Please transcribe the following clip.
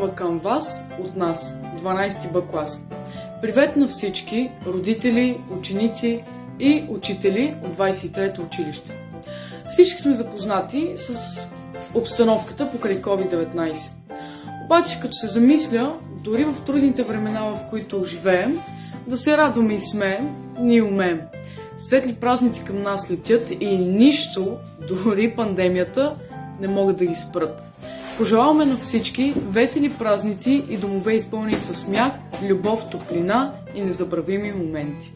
поздрава към вас от нас, 12 Б клас. Привет на всички родители, ученици и учители от 23-то училище. Всички сме запознати с обстановката покрай COVID-19. Обаче, като се замисля, дори в трудните времена, в които живеем, да се радваме и смеем, ние умеем. Светли празници към нас летят и нищо, дори пандемията, не могат да ги спрат. Пожелаваме на всички весели празници и домове изпълнени със смях, любов, топлина и незабравими моменти.